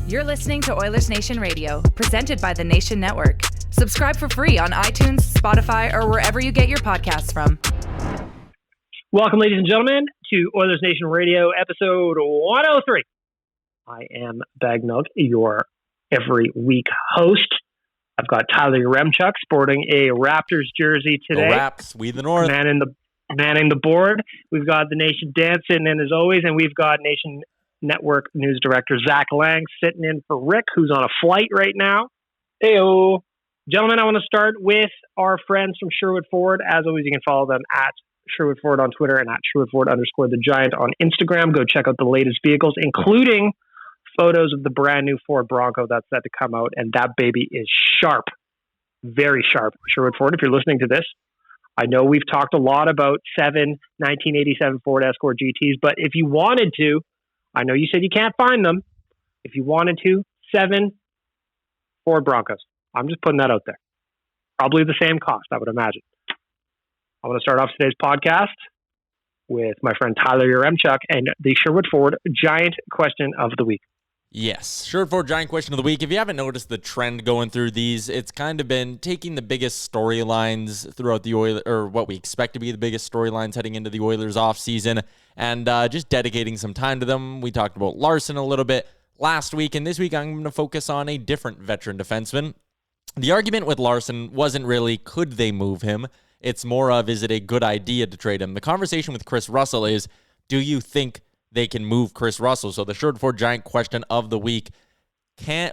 You're listening to Oilersnation Radio, presented by the Nation Network. Subscribe for free on iTunes, Spotify, or wherever you get your podcasts from. Welcome, ladies and gentlemen, to Oilersnation Radio, episode 103. I am Bagnug, your every week host. I've got Tyler Yaremchuk sporting a Raptors jersey today. Go Raps, we the North. Manning the board. We've got the Nation Dan sitting in as always, and we've got Nation Network News Director Zach Lang sitting in for Rick, who's on a flight right now. Heyo. Gentlemen, I want to start with our friends from Sherwood Ford. As always, you can follow them at Sherwood Ford on Twitter and at Sherwood Ford _the Giant on Instagram. Go check out the latest vehicles, including photos of the brand new Ford Bronco that's set to come out, and that baby is sharp, very sharp. Sherwood Ford, if you're listening to this, I know we've talked a lot about 1987 Ford Escort GTs, but if you wanted to, I know you said you can't find them. If you wanted to, 7 Ford Broncos. I'm just putting that out there. Probably the same cost, I would imagine. I want to start off today's podcast with my friend Tyler Yaremchuk and the Sherwood Ford Giant Question of the Week. Yes, Sherwood Ford Giant Question of the Week. If you haven't noticed the trend going through these, it's kind of been taking the biggest storylines throughout the Oilers, or what we expect to be the biggest storylines heading into the Oilers offseason, and just dedicating some time to them. We talked about Larson a little bit last week, and this week I'm going to focus on a different veteran defenseman. The argument with Larson wasn't really, could they move him? It's more of, is it a good idea to trade him? The conversation with Kris Russell is, do you think they can move Kris Russell? So the Sherwood Ford Giant Question of the Week,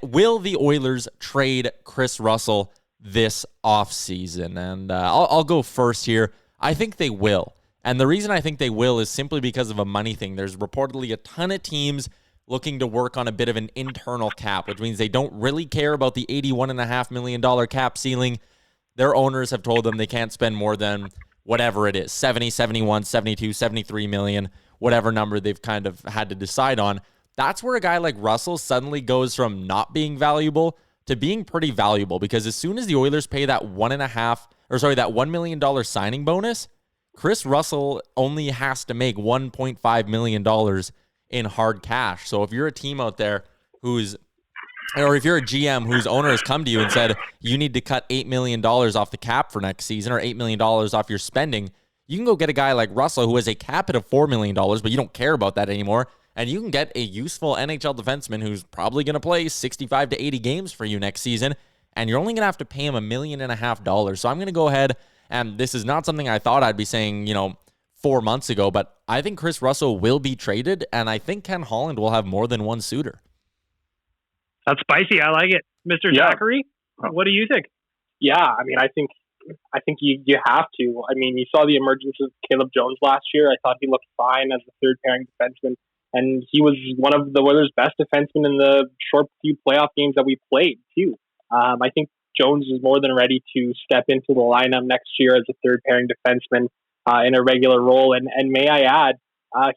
will the Oilers trade Kris Russell this offseason? And I'll go first here. I think they will. And the reason I think they will is simply because of a money thing. There's reportedly a ton of teams looking to work on a bit of an internal cap, which means they don't really care about the $81.5 million cap ceiling. Their owners have told them they can't spend more than whatever it is, 70, 71, 72, 73 million, whatever number they've kind of had to decide on. That's where a guy like Russell suddenly goes from not being valuable to being pretty valuable, because as soon as the Oilers pay that $1 million signing bonus, Kris Russell only has to make $1.5 million in hard cash. So if you're a team out there or if you're a GM whose owner has come to you and said, you need to cut $8 million off the cap for next season, or $8 million off your spending, you can go get a guy like Russell who has a cap hit of $4 million, but you don't care about that anymore. And you can get a useful NHL defenseman who's probably going to play 65 to 80 games for you next season. And you're only going to have to pay him $1.5 million. So I'm going to go ahead, and this is not something I thought I'd be saying, 4 months ago, but I think Kris Russell will be traded, and I think Ken Holland will have more than one suitor. That's spicy. I like it. Mr. Zachary, what do you think? Yeah, I mean, I think you have to. I mean, you saw the emergence of Caleb Jones last year. I thought he looked fine as a third pairing defenseman, and he was one of the Oilers' best defensemen in the short few playoff games that we played too. I think Jones is more than ready to step into the lineup next year as a third pairing defenseman in a regular role. And may I add,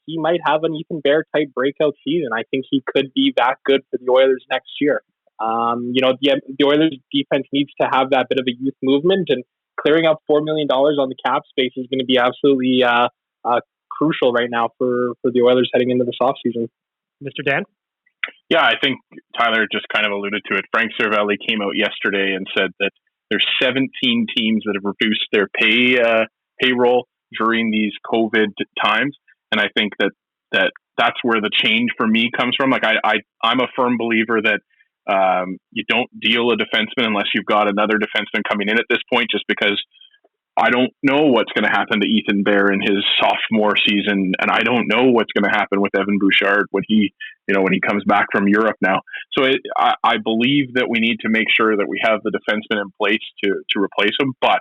he might have an Ethan Bear type breakout season. I think he could be that good for the Oilers next year. The Oilers defense needs to have that bit of a youth movement, and clearing up $4 million on the cap space is going to be absolutely crucial right now for the Oilers heading into this offseason. Mr. Dan? Yeah, I think Tyler just kind of alluded to it. Frank Cervelli came out yesterday and said that there's 17 teams that have reduced their payroll during these COVID times. And I think that's where the change for me comes from. Like I'm a firm believer that you don't deal a defenseman unless you've got another defenseman coming in at this point, just because I don't know what's going to happen to Ethan Bear in his sophomore season, and I don't know what's going to happen with Evan Bouchard when he comes back from Europe now. So I believe that we need to make sure that we have the defenseman in place to replace him. But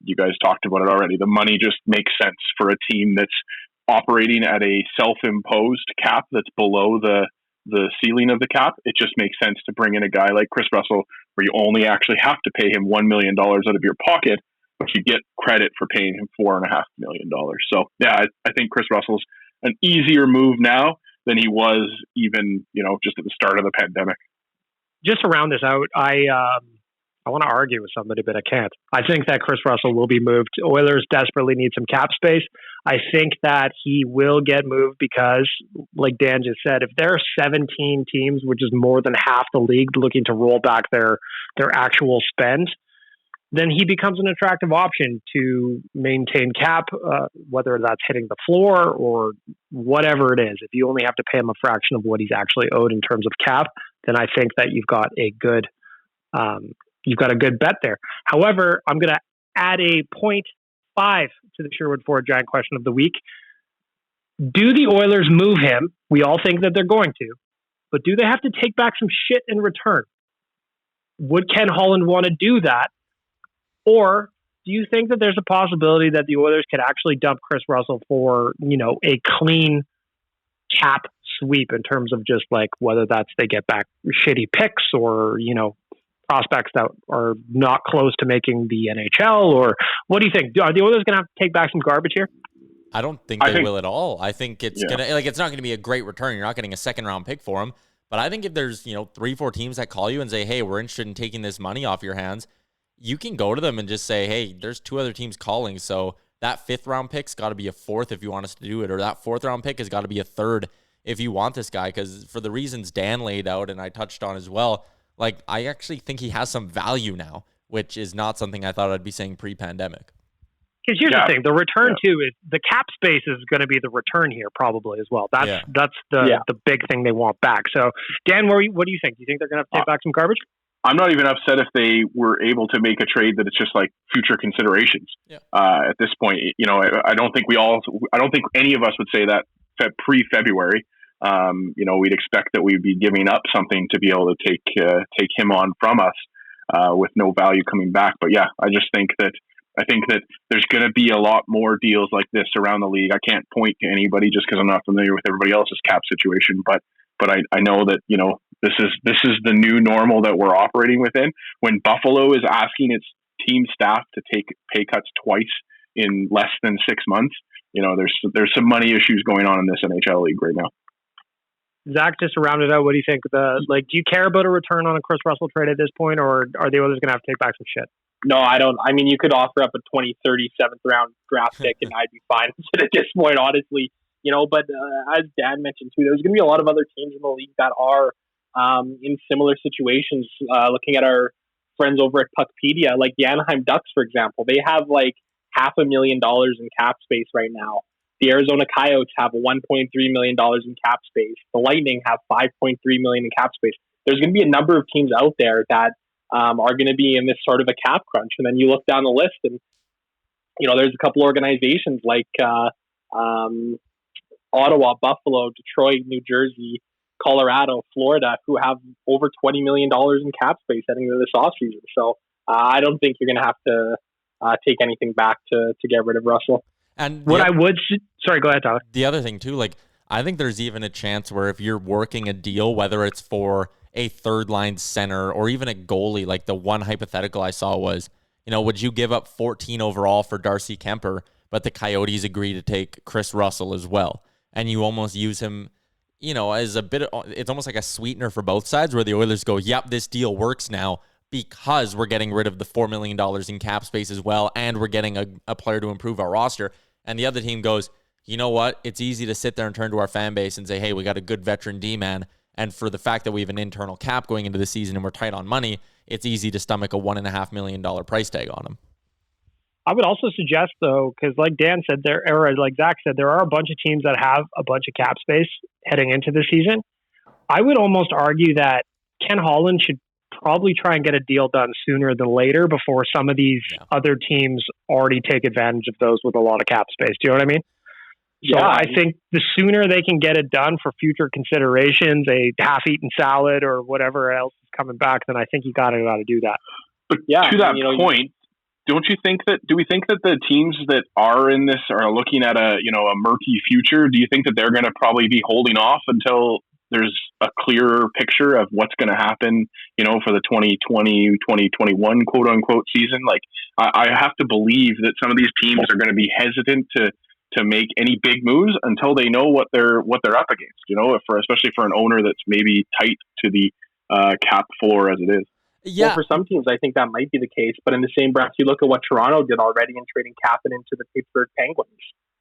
you guys talked about it already. The money just makes sense for a team that's operating at a self-imposed cap that's below the ceiling of the cap. It just makes sense to bring in a guy like Kris Russell, where you only actually have to pay him $1 million out of your pocket, but you get credit for paying him $4.5 million. So yeah, I think Kris Russell's an easier move now than he was even, just at the start of the pandemic. Just to round this out, I want to argue with somebody, but I can't. I think that Kris Russell will be moved. Oilers desperately need some cap space. I think that he will get moved because, like Dan just said, if there are 17 teams, which is more than half the league, looking to roll back their actual spend, then he becomes an attractive option to maintain cap, whether that's hitting the floor or whatever it is. If you only have to pay him a fraction of what he's actually owed in terms of cap, then I think that you've got a good bet there. However, I'm going to add a 0.5 to the Sherwood Ford Giant question of the week. Do the Oilers move him? We all think that they're going to, but do they have to take back some shit in return? Would Ken Holland want to do that? Or do you think that there's a possibility that the Oilers could actually dump Kris Russell for, a clean cap sweep in terms of just like whether that's they get back shitty picks or, prospects that are not close to making the NHL? Or what do you think? Are the Oilers going to have to take back some garbage here? I don't think they will at all. I think it's it's not going to be a great return. You're not getting a second round pick for him. But I think if there's, 3-4 teams that call you and say, hey, we're interested in taking this money off your hands, you can go to them and just say, hey, there's 2 other teams calling. So that 5th round pick's got to be a 4th if you want us to do it. Or that 4th round pick has got to be a 3rd if you want this guy. Because for the reasons Dan laid out and I touched on as well, I actually think he has some value now, which is not something I thought I'd be saying pre-pandemic. Because here's the thing, the return too is the cap space is going to be the return here probably as well. That's the big thing they want back. So Dan, what do you think? Do you think they're going to have to take back some garbage? I'm not even upset if they were able to make a trade that it's just like future considerations. Yeah. At this point, I don't think any of us would say that pre-February. We'd expect that we'd be giving up something to be able to take him on from us with no value coming back. But yeah, I think that there's going to be a lot more deals like this around the league. I can't point to anybody just because I'm not familiar with everybody else's cap situation, but I know that this is the new normal that we're operating within. When Buffalo is asking its team staff to take pay cuts twice in less than 6 months, there's some money issues going on in this NHL league right now. Zach, just to round it out, what do you think? Do you care about a return on a Kris Russell trade at this point, or are the Oilers going to have to take back some shit? No, I don't. I mean, you could offer up a 2030 7th round draft pick, and I'd be fine at this point, honestly. But as Dan mentioned too, there's going to be a lot of other teams in the league that are in similar situations. Looking at our friends over at Puckpedia, like the Anaheim Ducks, for example, they have like $500,000 in cap space right now. The Arizona Coyotes have $1.3 million in cap space. The Lightning have $5.3 million in cap space. There's going to be a number of teams out there that are going to be in this sort of a cap crunch. And then you look down the list and, there's a couple organizations like Ottawa, Buffalo, Detroit, New Jersey, Colorado, Florida, who have over $20 million in cap space heading into this offseason. So I don't think you're going to have to take anything back to get rid of Russell. And what I would... Sorry, go ahead, Tyler. The other thing, too, I think there's even a chance where if you're working a deal, whether it's for a third-line center or even a goalie, like the one hypothetical I saw was, would you give up 14 overall for Darcy Kemper, but the Coyotes agree to take Kris Russell as well? And you almost use him, as a bit of... It's almost like a sweetener for both sides where the Oilers go, yep, this deal works now because we're getting rid of the $4 million in cap space as well, and we're getting a player to improve our roster. And the other team goes, you know what? It's easy to sit there and turn to our fan base and say, hey, we got a good veteran D-man. And for the fact that we have an internal cap going into the season and we're tight on money, it's easy to stomach a $1.5 million price tag on him. I would also suggest, though, because like Dan said, like Zach said, there are a bunch of teams that have a bunch of cap space heading into the season. I would almost argue that Ken Holland should probably try and get a deal done sooner than later before some of these other teams already take advantage of those with a lot of cap space. Do you know what I mean? So I think the sooner they can get it done for future considerations, a half-eaten salad or whatever else is coming back, then I think you got to do that. But to that point, do we think that the teams that are in this are looking at a murky future? Do you think that they're going to probably be holding off until there's a clearer picture of what's going to happen, for the 2020-2021 quote unquote season? Like, I have to believe that some of these teams are going to be hesitant to make any big moves until they know what they're up against, especially for an owner that's maybe tight to the cap floor as it is. Yeah. Well, for some teams, I think that might be the case. But in the same breath, you look at what Toronto did already in trading Kapanen to the Pittsburgh Penguins,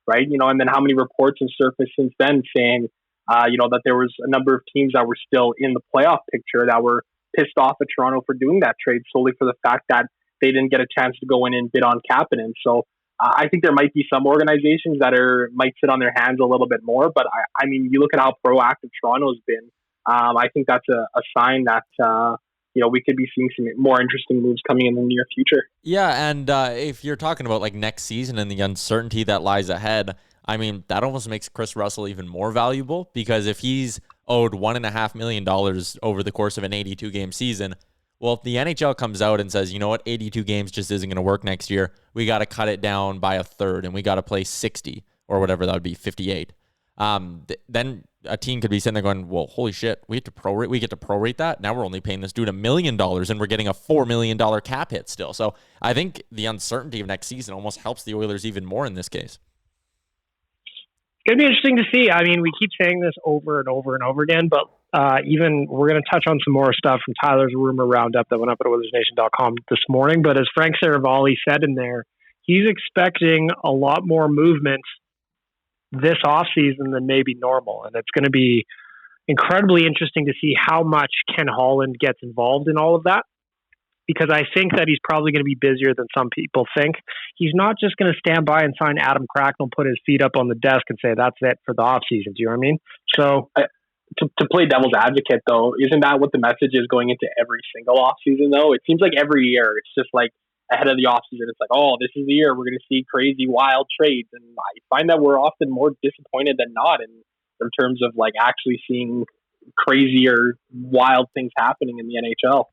right? And then how many reports have surfaced since then saying, that there was a number of teams that were still in the playoff picture that were pissed off at Toronto for doing that trade solely for the fact that they didn't get a chance to go in and bid on Kapanen. So I think there might be some organizations that might sit on their hands a little bit more. But I mean, you look at how proactive Toronto's been. I think that's a sign that we could be seeing some more interesting moves coming in the near future. Yeah, and if you're talking about like next season and the uncertainty that lies ahead, I mean, that almost makes Kris Russell even more valuable, because if he's owed $1.5 million over the course of an 82-game season, well, if the NHL comes out and says, you know what, 82 games just isn't going to work next year, we got to cut it down by a third and we got to play 60 or whatever that would be, 58. Then a team could be sitting there going, well, holy shit, we get to prorate that. Now we're only paying this dude $1 million and we're getting a $4 million cap hit still. So I think the uncertainty of next season almost helps the Oilers even more in this case. It's going to be interesting to see. I mean, we keep saying this over and over and over again, but even we're going to touch on some more stuff from Tyler's rumor roundup that went up at Oilersnation.com this morning. But as Frank Saravalli said in there, he's expecting a lot more movement this offseason than maybe normal. And it's going to be incredibly interesting to see how much Ken Holland gets involved in all of that, because I think that he's probably going to be busier than some people think. He's not just going to stand by and sign Adam Cracknell, put his feet up on the desk and say, that's it for the offseason. Do you know what I mean? So to play devil's advocate, though, isn't that what the message is going into every single offseason, though? It seems like every year it's just like ahead of the offseason, it's like, oh, this is the year we're going to see crazy, wild trades. And I find that we're often more disappointed than not in terms of like actually seeing crazier, wild things happening in the NHL.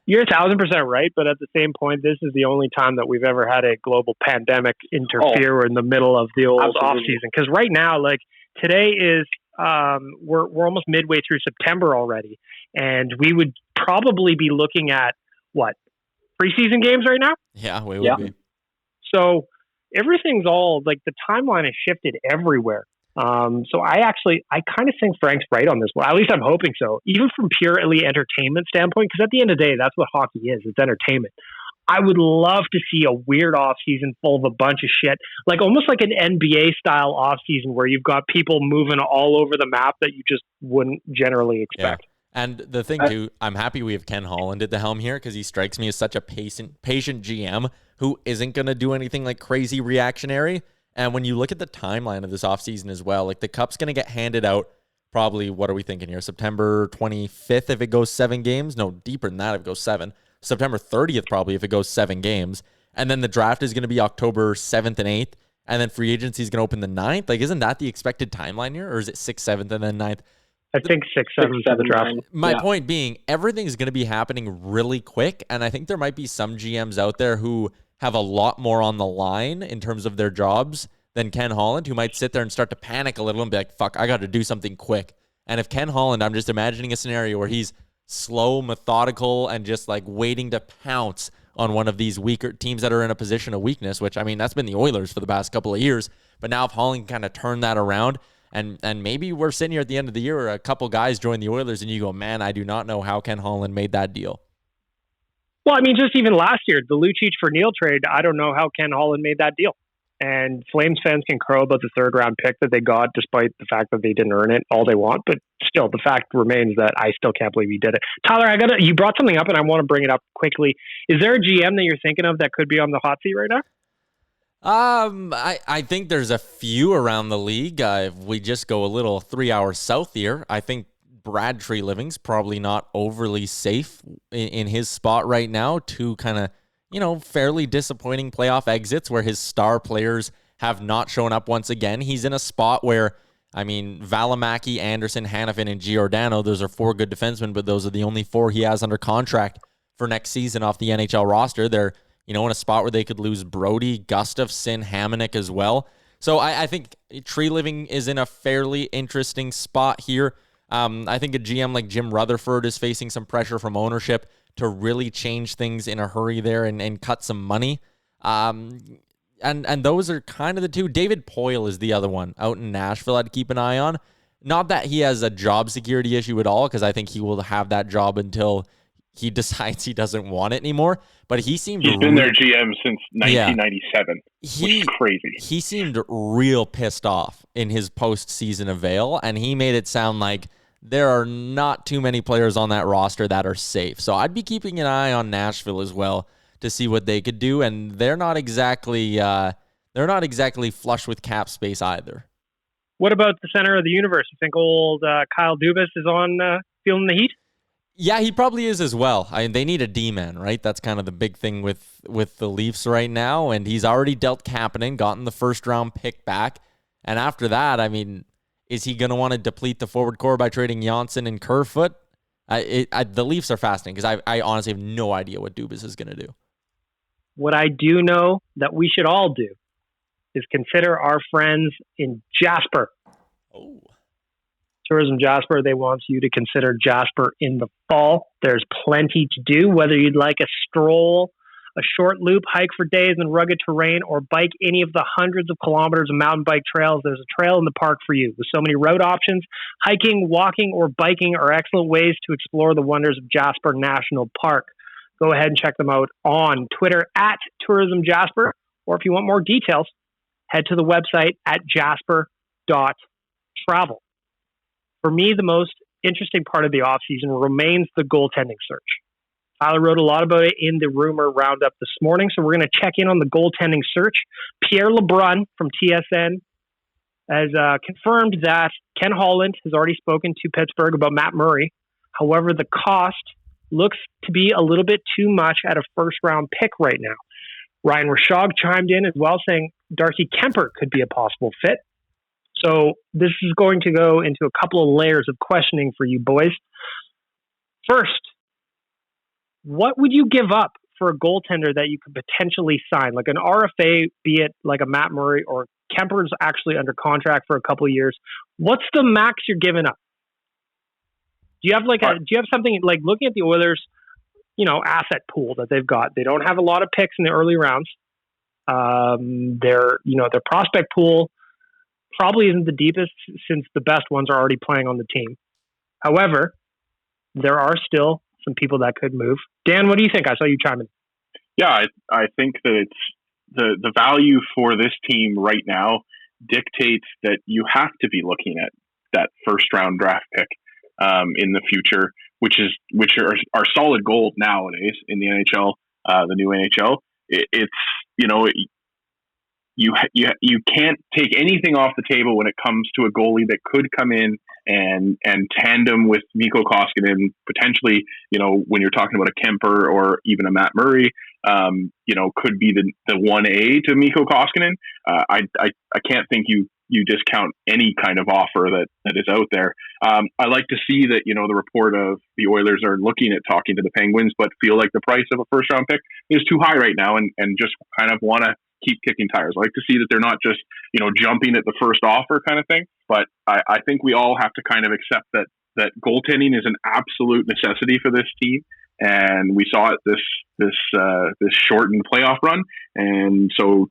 You're 1,000% right, but at the same point, this is the only time that we've ever had a global pandemic interfere in the middle of the old off season. Because right now, like today is we're almost midway through September already, and we would probably be looking at what preseason games right now. Yeah, we would be. So everything's all like the timeline has shifted everywhere. So I kind of think Frank's right on this one. At least I'm hoping so. Even from purely entertainment standpoint, because at the end of the day, that's what hockey is. It's entertainment. I would love to see a weird offseason full of a bunch of shit, like almost like an NBA style offseason where you've got people moving all over the map that you just wouldn't generally expect. Yeah. And the thing too, I'm happy we have Ken Holland at the helm here, because he strikes me as such a patient GM who isn't going to do anything like crazy reactionary. And when you look at the timeline of this offseason as well, like the cup's going to get handed out probably, what are we thinking here? September 25th if it goes 7 games? No, deeper than that if it goes 7. September 30th probably if it goes 7 games. And then the draft is going to be October 7th and 8th. And then free agency is going to open the 9th. Like, isn't that the expected timeline here? Or is it 6th, 7th, and then 9th? I think 6, 7, 7 draft. My point being, everything's going to be happening really quick. And I think there might be some GMs out there who have a lot more on the line in terms of their jobs than Ken Holland, who might sit there and start to panic a little and be like, fuck, I got to do something quick. And if Ken Holland, I'm just imagining a scenario where he's slow, methodical, and just like waiting to pounce on one of these weaker teams that are in a position of weakness, which, I mean, that's been the Oilers for the past couple of years. But now if Holland can kind of turn that around, and maybe we're sitting here at the end of the year where a couple guys join the Oilers and you go, man, I do not know how Ken Holland made that deal. Well, I mean, just even last year, the Lucic for Neal trade, I don't know how Ken Holland made that deal. And Flames fans can crow about the 3rd round pick that they got, despite the fact that they didn't earn it all they want. But still, the fact remains that I still can't believe he did it. Tyler, you brought something up and I want to bring it up quickly. Is there a GM that you're thinking of that could be on the hot seat right now? I think there's a few around the league. If we just go a little 3 hours south here, I think Brad Treliving's probably not overly safe in his spot right now. 2 kind of, fairly disappointing playoff exits where his star players have not shown up once again. He's in a spot where, I mean, Valimaki, Anderson, Hanifin, and Giordano, those are 4 good defensemen, but those are the only 4 he has under contract for next season off the NHL roster. They're, in a spot where they could lose Brody, Gustafsson, Hamonic as well. So I think Treliving is in a fairly interesting spot here. I think a GM like Jim Rutherford is facing some pressure from ownership to really change things in a hurry there and cut some money. And those are kind of the 2. David Poile is the other one out in Nashville I'd keep an eye on. Not that he has a job security issue at all, because I think he will have that job until he decides he doesn't want it anymore. But he's been their GM since 1997, which is crazy. He seemed real pissed off in his postseason avail, and he made it sound like there are not too many players on that roster that are safe. So I'd be keeping an eye on Nashville as well to see what they could do, and they're not exactly flush with cap space either. What about the center of the universe? You think old Kyle Dubas is on feeling the heat? Yeah, he probably is as well. They need a D-man, right? That's kind of the big thing with the Leafs right now, and he's already dealt Kapanen, gotten the first-round pick back, and after that, is he going to want to deplete the forward core by trading Janssen and Kerfoot? The Leafs are fascinating because I honestly have no idea what Dubas is going to do. What I do know that we should all do is consider our friends in Jasper. Oh. Tourism Jasper, they want you to consider Jasper in the fall. There's plenty to do, whether you'd like a stroll, a short loop, hike for days in rugged terrain, or bike any of the hundreds of kilometers of mountain bike trails. There's a trail in the park for you. With so many road options, hiking, walking, or biking are excellent ways to explore the wonders of Jasper National Park. Go ahead and check them out on Twitter at Tourism Jasper, or if you want more details, head to the website at jasper.travel. For me, the most interesting part of the offseason remains the goaltending search. Tyler wrote a lot about it in the Rumour Roundup this morning, so we're going to check in on the goaltending search. Pierre LeBrun from TSN has confirmed that Ken Holland has already spoken to Pittsburgh about Matt Murray. However, the cost looks to be a little bit too much at a first-round pick right now. Ryan Rishaug chimed in as well, saying Darcy Kemper could be a possible fit. So this is going to go into a couple of layers of questioning for you boys. First, what would you give up for a goaltender that you could potentially sign? Like an RFA, be it like a Matt Murray, or Kemper's actually under contract for a couple of years. What's the max you're giving up? Do you have something like looking at the Oilers, asset pool that they've got? They don't have a lot of picks in the early rounds. Their prospect pool probably isn't the deepest since the best ones are already playing on the team. However, there are still some people that could move. Dan, what do you think? I saw you chime in. Yeah, I think that it's the value for this team right now dictates that you have to be looking at that first round draft pick in the future, which are solid gold nowadays in the NHL, the new NHL. You can't take anything off the table when it comes to a goalie that could come in and tandem with Mikko Koskinen, potentially, when you're talking about a Kemper or even a Matt Murray, could be the 1A to Mikko Koskinen. I can't think you discount any kind of offer that is out there. I like to see that, the report of the Oilers are looking at talking to the Penguins, but feel like the price of a first round pick is too high right now and just kind of want to keep kicking tires. I like to see that they're not just, jumping at the first offer kind of thing. But I think we all have to kind of accept that goaltending is an absolute necessity for this team. And we saw it this shortened playoff run. And so,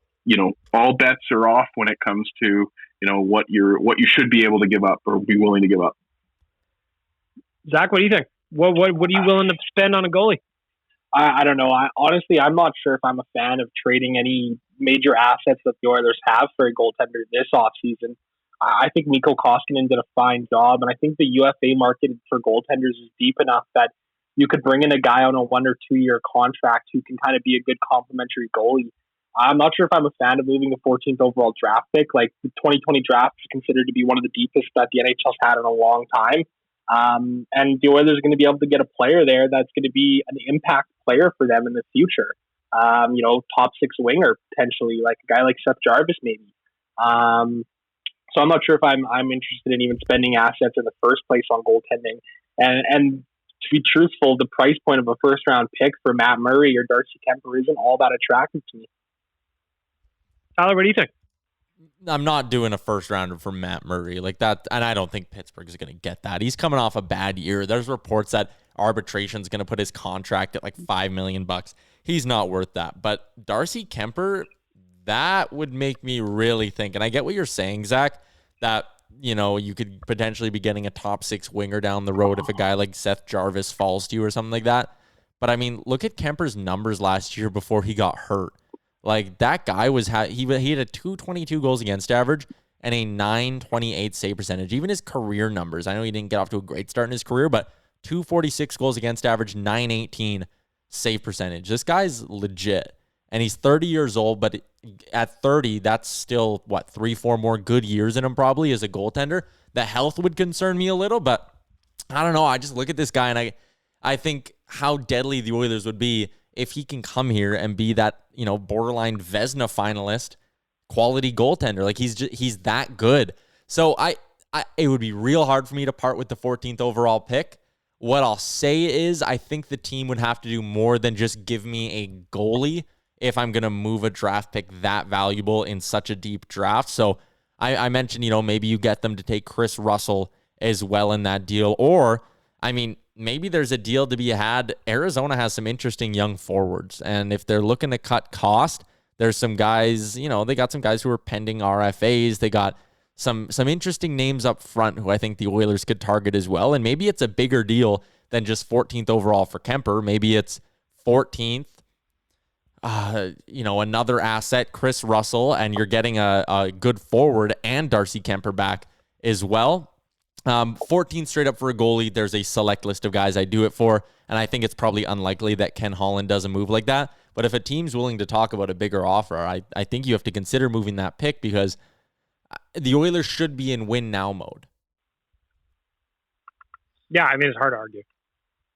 all bets are off when it comes to, what you should be able to give up or be willing to give up. Zach, what do you think? What are you willing to spend on a goalie? I don't know. I'm not sure if I'm a fan of trading any major assets that the Oilers have for a goaltender this offseason. I think Mikko Koskinen did a fine job, and I think the UFA market for goaltenders is deep enough that you could bring in a guy on a 1 or 2 year contract who can kind of be a good complementary goalie. I'm not sure if I'm a fan of moving the 14th overall draft pick. Like, the 2020 draft is considered to be one of the deepest that the NHL's had in a long time. And the Oilers are going to be able to get a player there that's going to be an impact player for them in the future. Top 6 winger, potentially, like a guy like Seth Jarvis, maybe. So I'm not sure if I'm interested in even spending assets in the first place on goaltending. And to be truthful, the price point of a first round pick for Matt Murray or Darcy Kemper isn't all that attractive to me. Tyler, what do you think? I'm not doing a first rounder for Matt Murray like that, and I don't think Pittsburgh is going to get that. He's coming off a bad year. There's reports that arbitration is going to put his contract at like $5 million. He's not worth that. But Darcy Kemper, that would make me really think. And I get what you're saying, Zach, that you could potentially be getting a top 6 winger down the road if a guy like Seth Jarvis falls to you or something like that. But I mean, look at Kemper's numbers last year before he got hurt. Like, that guy he had a 222 goals against average and a 928 save percentage. Even his career numbers, I know he didn't get off to a great start in his career, but 246 goals against average, 918 save percentage. This guy's legit. And he's 30 years old, but at 30, that's still, 3-4 more good years in him probably as a goaltender. The health would concern me a little, but I don't know. I just look at this guy, and I think how deadly the Oilers would be if he can come here and be that, borderline Vezina finalist quality goaltender. Like, he's that good. So it would be real hard for me to part with the 14th overall pick. What I'll say is I think the team would have to do more than just give me a goalie if I'm going to move a draft pick that valuable in such a deep draft. So I mentioned, maybe you get them to take Kris Russell as well in that deal. Or, I mean, maybe there's a deal to be had. Arizona has some interesting young forwards. And if they're looking to cut cost, there's some guys, they got some guys who are pending RFAs. They got some interesting names up front who I think the Oilers could target as well. And maybe it's a bigger deal than just 14th overall for Kemper. Maybe it's 14th, another asset, Kris Russell, and you're getting a good forward and Darcy Kemper back as well. 14 straight up for a goalie. There's a select list of guys I do it for, and I think it's probably unlikely that Ken Holland does a move like that. But if a team's willing to talk about a bigger offer, I think you have to consider moving that pick because the Oilers should be in win now mode. Yeah, I mean, it's hard to argue.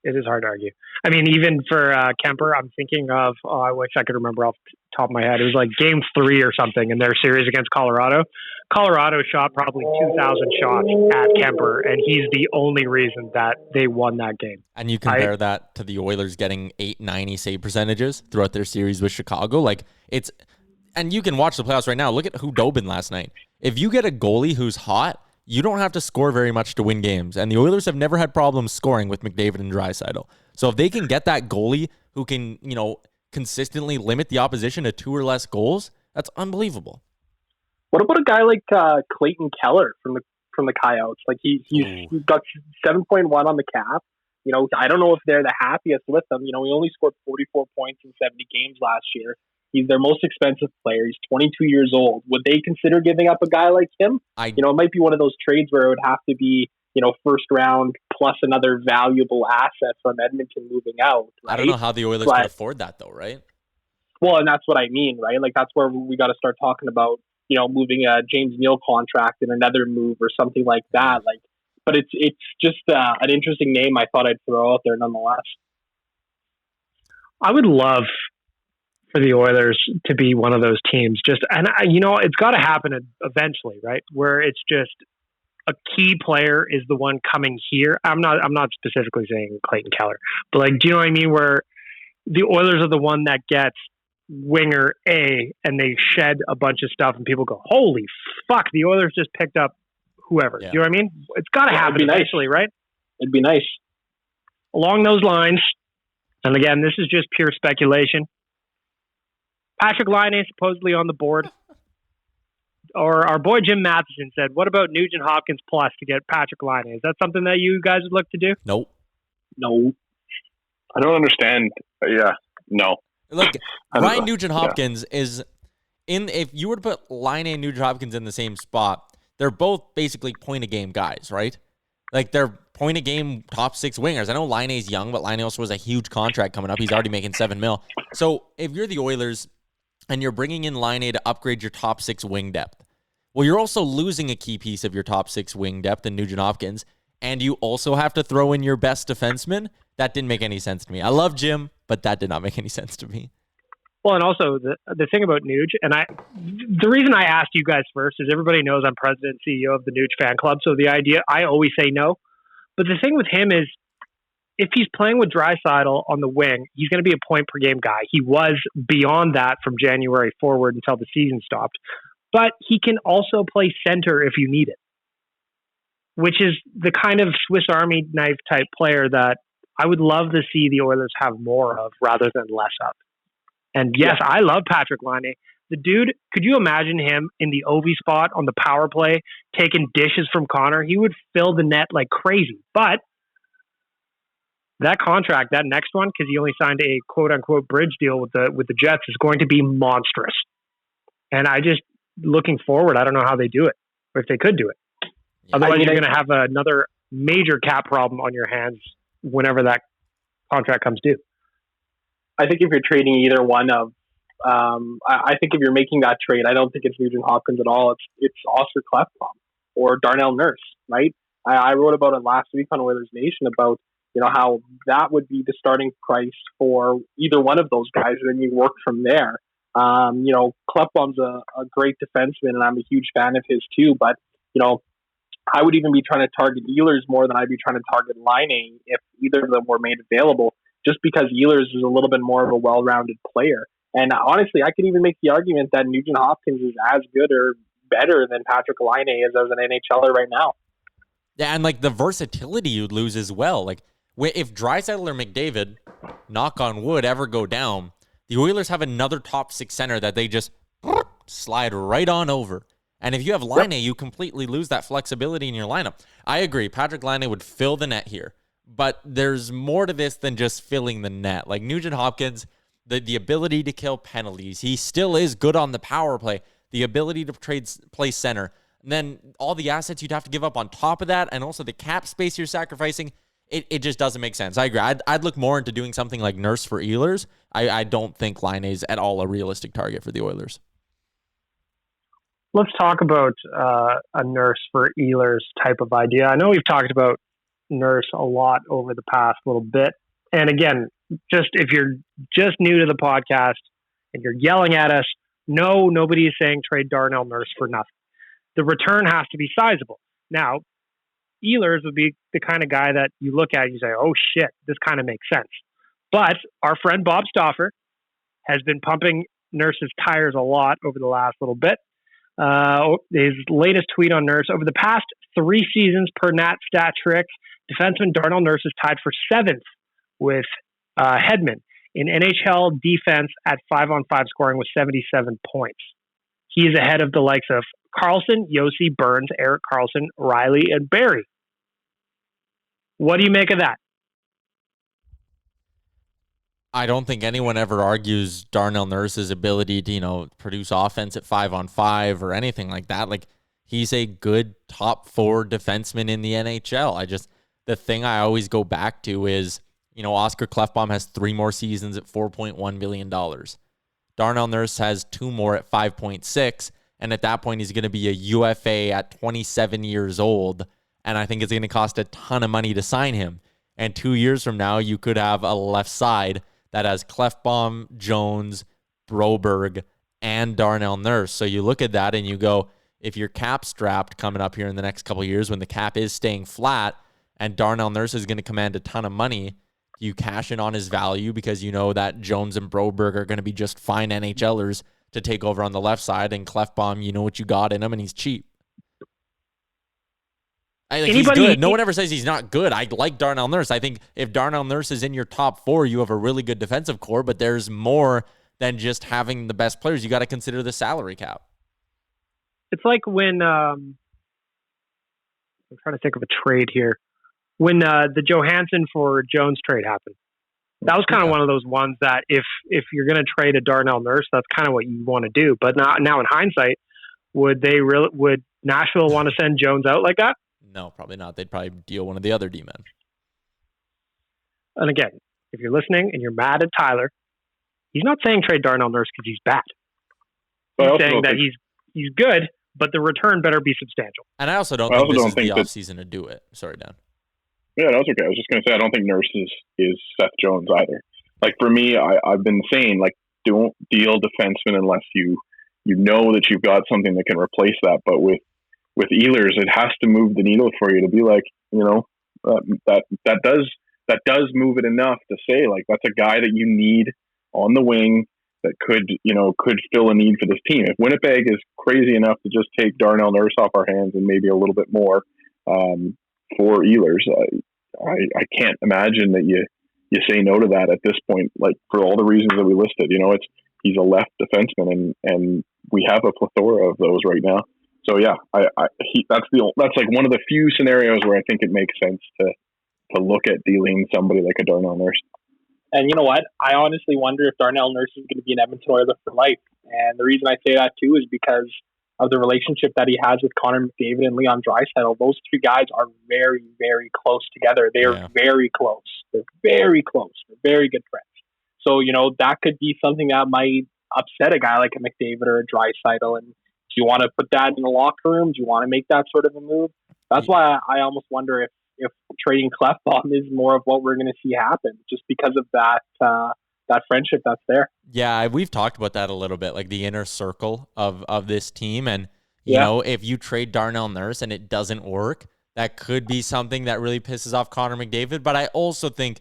It is hard to argue. I mean, even for Kemper, I'm thinking of, I wish I could remember off the top of my head. It was like game 3 or something in their series against Colorado. Colorado shot probably 2,000 shots at Kemper, and he's the only reason that they won that game. And you compare that to the Oilers getting 890 save percentages throughout their series with Chicago. And you can watch the playoffs right now. Look at Hudobin last night. If you get a goalie who's hot, you don't have to score very much to win games. And the Oilers have never had problems scoring with McDavid and Draisaitl. So if they can get that goalie who can, consistently limit the opposition to 2 or less goals, that's unbelievable. What about a guy like Clayton Keller from the Coyotes? Like he's got 7.1 on the cap. I don't know if they're the happiest with him. He only scored 44 points in 70 games last year. He's their most expensive player. He's 22 years old. Would they consider giving up a guy like him? It might be one of those trades where it would have to be, first round plus another valuable asset from Edmonton moving out. Right? I don't know how the Oilers can afford that though, right? Well, and that's what I mean, right? Like that's where we got to start talking about, moving a James Neal contract and another move or something like that. But it's just an interesting name I thought I'd throw out there nonetheless. I would love for the Oilers to be one of those teams. It's got to happen eventually, right? Where it's just a key player is the one coming here. I'm not specifically saying Clayton Keller, but do you know what I mean? Where the Oilers are the one that gets winger A and they shed a bunch of stuff and people go, holy fuck, the Oilers just picked up whoever. Yeah. Do you know what I mean? It's got to happen eventually, right? It'd be nice. Along those lines, and again, this is just pure speculation, Patrick Laine supposedly on the board. Or our boy Jim Matheson said, what about Nugent Hopkins plus to get Patrick Laine? Is that something that you guys would look to do? Nope. No. I don't understand. Yeah, no. Look, Ryan Nugent Hopkins is if you were to put Laine and Nugent Hopkins in the same spot, they're both basically point-a-game guys, right? Like, they're point-a-game top 6 wingers. I know Laine's young, but Laine also has a huge contract coming up. He's already making $7 million. So if you're the Oilers and you're bringing in Laine to upgrade your top 6 wing depth, well, you're also losing a key piece of your top 6 wing depth in Nugent Hopkins, and you also have to throw in your best defenseman. That didn't make any sense to me. I love Jim, but that did not make any sense to me. Well, and also the thing about Nuge, and the reason I asked you guys first is everybody knows I'm president and CEO of the Nuge fan club, so the idea, I always say no. But the thing with him is, if he's playing with Draisaitl on the wing, he's going to be a point-per-game guy. He was beyond that from January forward until the season stopped. But he can also play center if you need it, which is the kind of Swiss Army knife type player that I would love to see the Oilers have more of rather than less of. And yes, I love Patrick Laine. The dude, could you imagine him in the Ovi spot on the power play, taking dishes from Connor? He would fill the net like crazy. But that contract, that next one, because he only signed a quote unquote bridge deal with the Jets, is going to be monstrous. And I just looking forward, I don't know how they do it, or if they could do it. Yeah, otherwise, you're going to have another major cap problem on your hands whenever that contract comes due. I think if you're trading either one of, I think if you're making that trade, I don't think it's Nugent Hopkins at all. It's Oscar Klefbom or Darnell Nurse, right? I wrote about it last week on Oilers Nation about, how that would be the starting price for either one of those guys, and then you work from there. Klefbom's a great defenseman, and I'm a huge fan of his too, but, I would even be trying to target Ehlers more than I'd be trying to target Laine if either of them were made available, just because Ehlers is a little bit more of a well-rounded player. And honestly, I could even make the argument that Nugent Hopkins is as good or better than Patrick Laine is as an NHLer right now. Yeah, and the versatility you'd lose as well. If Draisaitl or McDavid, knock on wood, ever go down, the Oilers have another top six center that they just slide right on over. And if you have Laine, you completely lose that flexibility in your lineup. I agree. Patrick Laine would fill the net here. But there's more to this than just filling the net. Nugent Hopkins, the ability to kill penalties. He still is good on the power play. The ability to play center. And then all the assets you'd have to give up on top of that, and also the cap space you're sacrificing, it just doesn't make sense. I agree. I'd look more into doing something like Nurse for Ehlers. I don't think Laine is at all a realistic target for the Oilers. Let's talk about a Nurse for Ehlers type of idea. I know we've talked about Nurse a lot over the past little bit. And again, just if you're just new to the podcast and you're yelling at us, no, nobody is saying trade Darnell Nurse for nothing. The return has to be sizable. Now, Ehlers would be the kind of guy that you look at and you say, oh shit, this kind of makes sense. But our friend Bob Stauffer has been pumping Nurse's tires a lot over the last little bit. His latest tweet on Nurse: over the past 3 seasons per Nat Stat Trick, defenseman Darnell Nurse is tied for 7th with Hedman in NHL defense at 5-on-5 scoring with 77 points. He is ahead of the likes of Carlson, Yossi, Burns, Erik Karlsson, Riley, and Barry. What do you make of that? I don't think anyone ever argues Darnell Nurse's ability to, produce offense at 5-on-5 or anything like that. He's a good top 4 defenseman in the NHL. The thing I always go back to is, Oscar Klefbom has 3 more seasons at $4.1 million. Darnell Nurse has 2 more at 5.6, and at that point he's going to be a UFA at 27 years old, and I think it's going to cost a ton of money to sign him. And 2 years from now, you could have a left side that has Klefbom, Jones, Broberg, and Darnell Nurse. So you look at that and you go, if you're cap strapped coming up here in the next couple of years when the cap is staying flat and Darnell Nurse is going to command a ton of money, you cash in on his value because you know that Jones and Broberg are going to be just fine NHLers to take over on the left side, and Klefbom, you know what you got in him, and he's cheap. He's good. No one ever says he's not good. I like Darnell Nurse. I think if Darnell Nurse is in your top 4, you have a really good defensive core, but there's more than just having the best players. You got to consider the salary cap. It's like when I'm trying to think of a trade here. When the Johansson for Jones trade happened, that was kind of one of those ones that if you're going to trade a Darnell Nurse, that's kind of what you want to do. But now in hindsight, would Nashville want to send Jones out like that? No, probably not. They'd probably deal one of the other D-men. And again, if you're listening and you're mad at Tyler, he's not saying trade Darnell Nurse because he's bad. He's saying that he's good, but the return better be substantial. And I also don't think this is the offseason to do it. Sorry, Dan. Yeah, that's okay. I was just going to say, I don't think Nurse is Seth Jones either. For me, I've been saying, don't deal defensemen unless you know that you've got something that can replace that. But with Ehlers, it has to move the needle for you to be that does move it enough to say that's a guy that you need on the wing that could fill a need for this team. If Winnipeg is crazy enough to just take Darnell Nurse off our hands and maybe a little bit more for Ehlers, I can't imagine that you say no to that at this point. For all the reasons that we listed, he's a left defenseman and we have a plethora of those right now. So yeah, that's one of the few scenarios where I think it makes sense look at dealing somebody like a Darnell Nurse. And you know what? I honestly wonder if Darnell Nurse is going to be an Edmonton Oiler for life. And the reason I say that too is because of the relationship that he has with Connor McDavid and Leon Draisaitl. Those two guys are very, very close together. They are very close. They're very close. They're very good friends. So, that could be something that might upset a guy like a McDavid or a Draisaitl. And do you want to put that in the locker room? Do you want to make that sort of a move? That's why I almost wonder if trading Clefbaum is more of what we're going to see happen, just because of that friendship that's there. Yeah, we've talked about that a little bit, like the inner circle of this team. And, you know, if you trade Darnell Nurse and it doesn't work, that could be something that really pisses off Connor McDavid. But I also think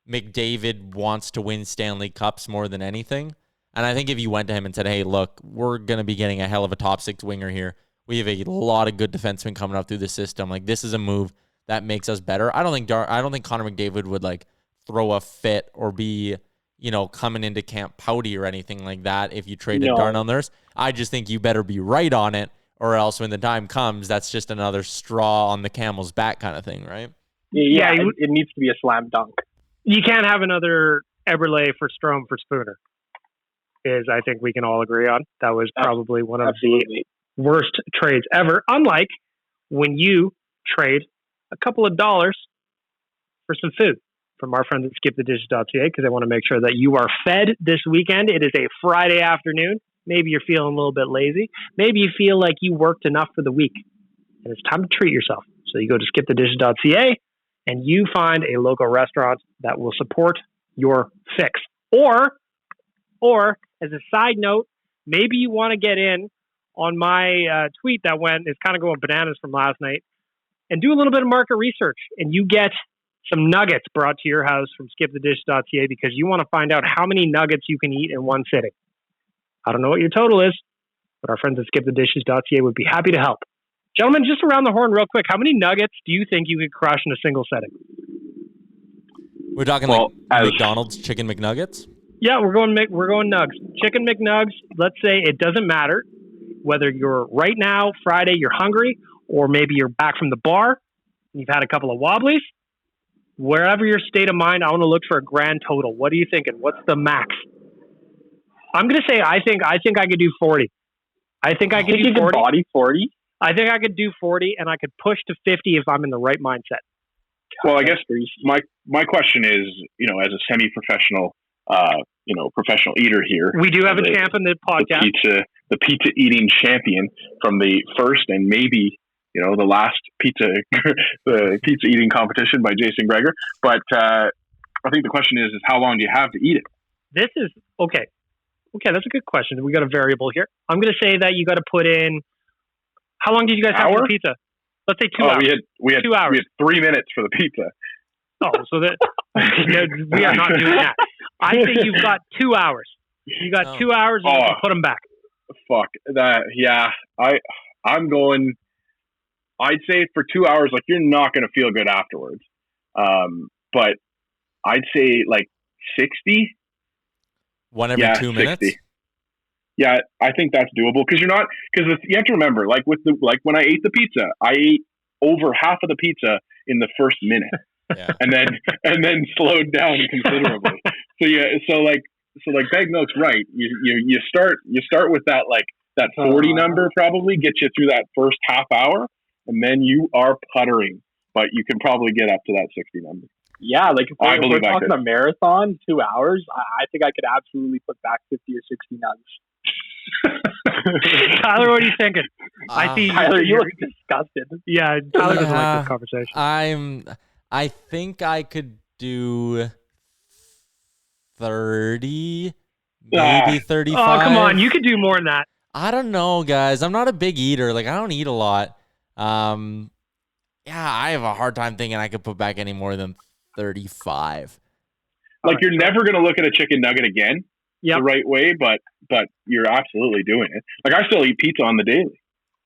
McDavid wants to win Stanley Cups more than anything. And I think if you went to him and said, hey, look, we're going to be getting a hell of a top six winger here. We have a lot of good defensemen coming up through the system. Like, this is a move that makes us better. I don't think Connor McDavid would like throw a fit or be, coming into camp pouty or anything like that if you traded Darnell Nurse. I just think you better be right on it, or else when the time comes, that's just another straw on the camel's back kind of thing, right? Yeah, it needs to be a slam dunk. You can't have another Eberle for Strome for Spooner, I think we can all agree on. That was probably one of the worst trades ever. Unlike when you trade a couple of dollars for some food from our friends at skipthedishes.ca, because I want to make sure that you are fed this weekend. It is a Friday afternoon. Maybe you're feeling a little bit lazy. Maybe you feel like you worked enough for the week, and it's time to treat yourself. So you go to skipthedishes.ca and you find a local restaurant that will support your fix. Or as a side note, maybe you want to get in on my tweet that is kind of going bananas from last night, and do a little bit of market research, and you get some nuggets brought to your house from skipthedishes.ca, because you want to find out how many nuggets you can eat in one sitting. I don't know what your total is, but our friends at skipthedishes.ca would be happy to help. Gentlemen, just around the horn real quick, how many nuggets do you think you could crush in a single setting? We're talking McDonald's chicken McNuggets? Yeah, we're going nugs. Chicken McNugs, let's say it doesn't matter whether you're right now, Friday, you're hungry, or maybe you're back from the bar, you've had a couple of wobblies. Wherever your state of mind, I want to look for a grand total. What are you thinking? What's the max? I'm going to say I think I could do 40. I think I could do 40. Body 40? I think I could do 40, and I could push to 50 if I'm in the right mindset. Well, I guess my question is, as a semi-professional, professional eater here. We do have a champ in the podcast. The pizza eating champion from the first and maybe, the last the pizza eating competition by Jason Greger. But I think the question is how long do you have to eat it? This is okay. Okay, that's a good question. We got a variable here. I'm going to say that you got to put in. How long did you guys have for pizza? Let's say 2 hours. We had 2 hours. We had 3 minutes for the pizza. Oh, so that we are not doing that. I think you've got 2 hours. You got 2 hours, and you can put them back. Fuck that. Yeah, I'm going. I'd say for 2 hours, like you're not going to feel good afterwards. But I'd say like 60. One every 2 minutes. 60. Yeah, I think that's doable because you have to remember, like when I ate the pizza, I ate over half of the pizza in the first minute, and then slowed down considerably. So Bag Milk's right. You start with that 40 number probably gets you through that first half hour, and then you are puttering, but you can probably get up to that 60 number. Yeah, like if we're talking a marathon, 2 hours, I think I could absolutely put back 50 or 60 nugs. Tyler, what are you thinking? I see Tyler, you look disgusted. Yeah, Tyler doesn't like this conversation. I think I could do 30, maybe 35. Oh, come on. You could do more than that. I don't know, guys. I'm not a big eater. Like, I don't eat a lot. I have a hard time thinking I could put back any more than 35. Like, you're never going to look at a chicken nugget again the right way, but you're absolutely doing it. Like, I still eat pizza on the daily.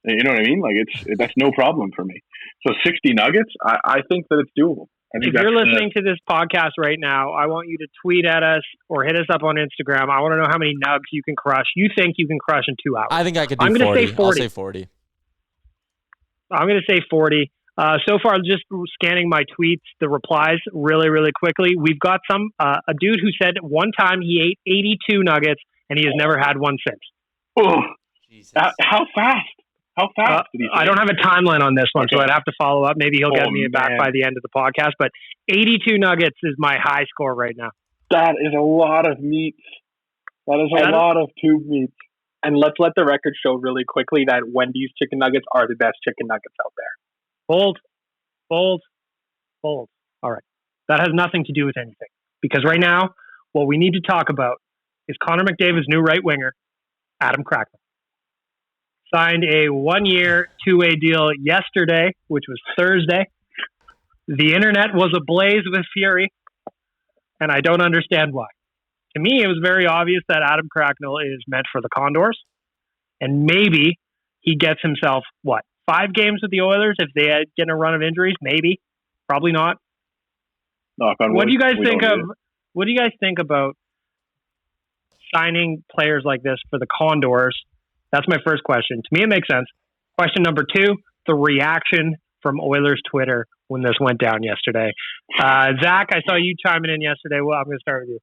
You know what I mean? Like, that's no problem for me. So 60 nuggets, I think that it's doable. If you're listening to this podcast right now, I want you to tweet at us or hit us up on Instagram. I want to know how many nugs you can crush. You think you can crush in 2 hours. I think I could do 40. I'm going to say 40. I'll say 40. I'm going to say 40. So far, just scanning my tweets, the replies really, really quickly. We've got a dude who said one time he ate 82 nuggets and he has never had one since. Oh, how fast? How fast did he say? I don't have a timeline on this one, so I'd have to follow up. Maybe he'll get me back by the end of the podcast. But 82 nuggets is my high score right now. That is a lot of meat. That is a lot of tube meat. And let's let the record show really quickly that Wendy's chicken nuggets are the best chicken nuggets out there. Bold. All right. That has nothing to do with anything. Because right now, what we need to talk about is Connor McDavid's new right winger, Adam Cracknell. Signed a 1-year, 2-way deal yesterday, which was Thursday. The internet was ablaze with fury, and I don't understand why. To me, it was very obvious that Adam Cracknell is meant for the Condors, and maybe he gets himself, 5 games with the Oilers if they get a run of injuries? Maybe. Probably not. What do you guys think about signing players like this for the Condors? That's my first question. To me, it makes sense. Question number 2, the reaction from Oilers Twitter when this went down yesterday. Zach, I saw you chiming in yesterday. Well, I'm going to start with you.